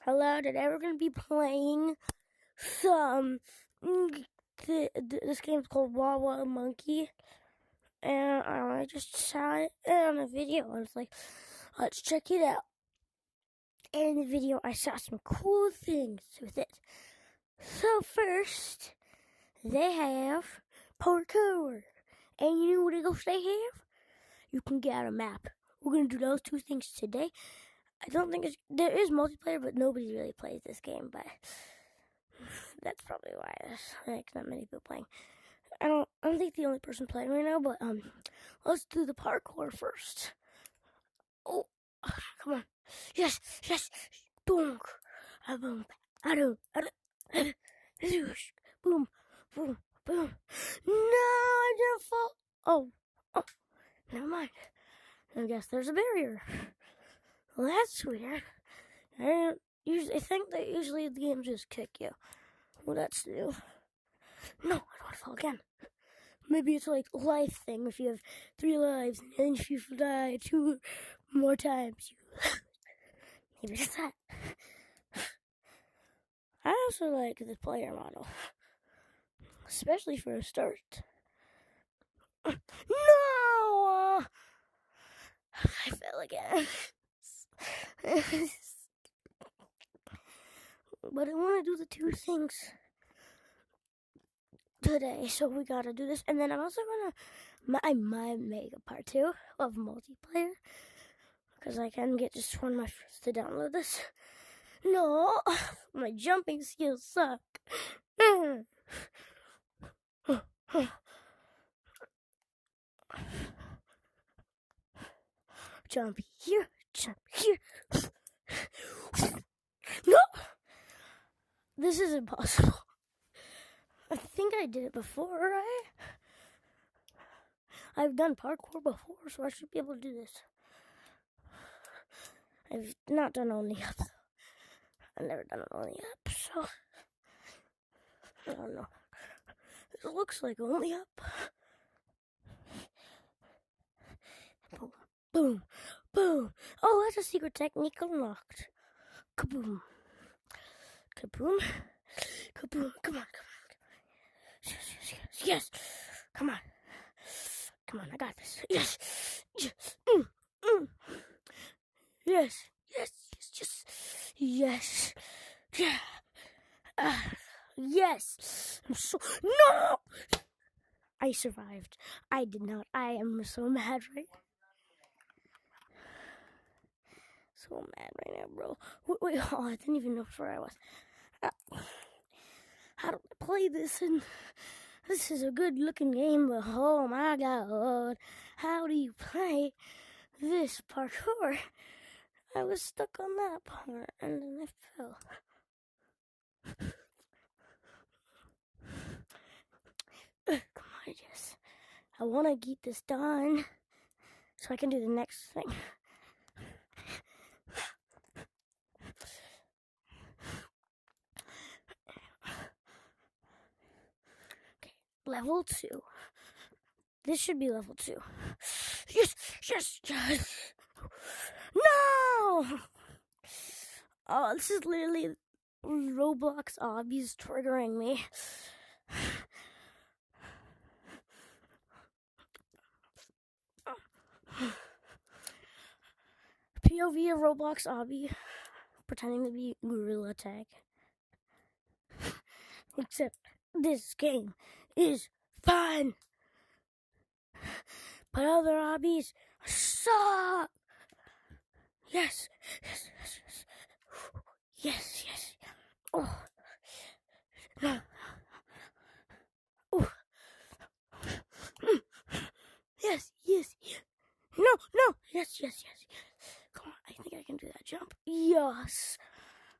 Hello, today we're going to be playing some, this game's called Wawa Monkey, and I just saw it on a video, and it's like, let's check it out. And in the video, I saw some cool things with it. So first, they have parkour, and you know what else they have? You can get a map. We're going to do those two things today. I don't think there is multiplayer, but nobody really plays this game, but that's probably why there's like not many people playing. I don't think the only person playing right now, but let's do the parkour first. Oh, come on. Yes. Boom. Boom. Boom. Boom. Boom. No, I didn't fall. Oh, never mind. I guess there's a barrier. Well, that's weird. I think that usually the games just kick you. Well, that's new. No, I don't want to fall again. Maybe it's like a life thing. If you have 3 lives, and if you die 2 more times, maybe it's that. I also like the player model, especially for a start. No! I fell again. But I want to do the 2 things today, so we gotta do this. And then I'm also I might make a part 2 of multiplayer, because I can get just one of my friends to download this. No, my jumping skills suck. Jump here, jump here. No! This is impossible. I think I did it before, right? I've done parkour before, so I should be able to do this. I've not done only up, though. I've never done it only up, so I don't know. It looks like only up. Boom, boom, boom. Oh, that's a secret technique unlocked. Kaboom. Kaboom. Kaboom. Come on. Yes. Come on, I got this. Yes. Yes. Yeah. Yes. No! I survived. I did not. I am so mad right now. So mad right now, bro. Wait, I didn't even know where I was. How do I play this? And this is a good-looking game, but oh my god, how do you play this parkour? I was stuck on that part, and then I fell. Come on, Jess. I want to get this done so I can do the next thing. Okay, level 2. This should be level 2. Yes. No! Oh, this is literally Roblox obbies triggering me. POV of Roblox obby pretending to be Gorilla Tag. Except this game is fun, but other obbies suck. Yes. Oh. No. Oh. Yes. No. Yes. Come on, I think I can do that jump. Yes.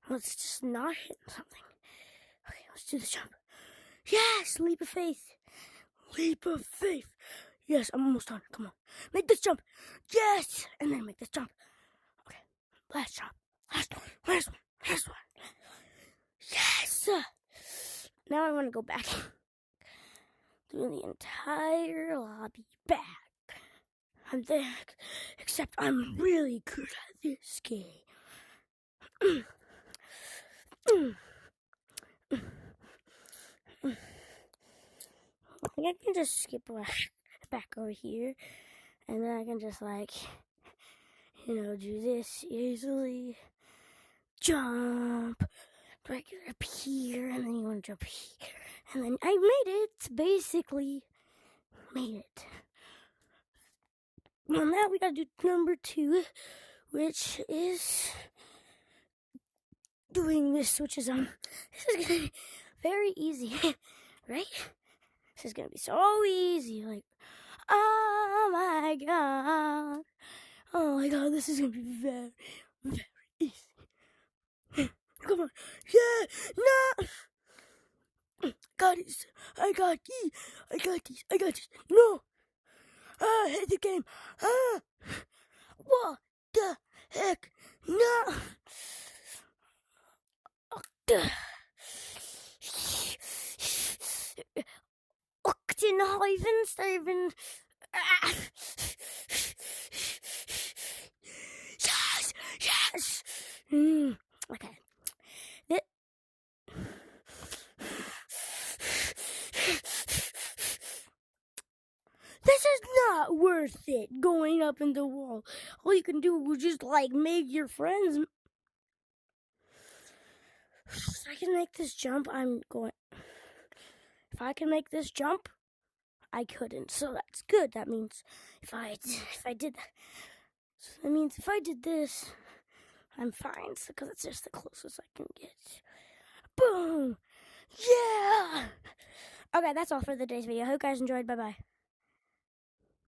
Let's just not hit something. Okay, let's do the jump. Yes, leap of faith. Yes, I'm almost done. Come on. Make this jump. Yes. And then make this jump. Okay. Last jump. Last one. Yes. Now I want to go back. Do the entire lobby back. I'm there. Except I'm really good at this game. I can just skip back over here, and then I can just do this easily. Jump right up here, and then you want to jump here, and then I made it. Basically, made it. Well, now we gotta do number 2, which is doing this, which is this is gonna be very easy, right? This is gonna be so easy, oh my god, this is gonna be very, very easy. Come on, yeah, no, got this, I got this, no, I hate the game, what the heck, no. Steven. Yes. Okay. This is not worth it, going up in the wall. All you can do is just, make your friends. If I can make this jump, If I can make this jump, I couldn't, so that's good. That means if I did that, so that means if I did this, I'm fine, because it's just the closest I can get. Boom! Yeah! Okay, that's all for today's video. I hope you guys enjoyed. Bye-bye.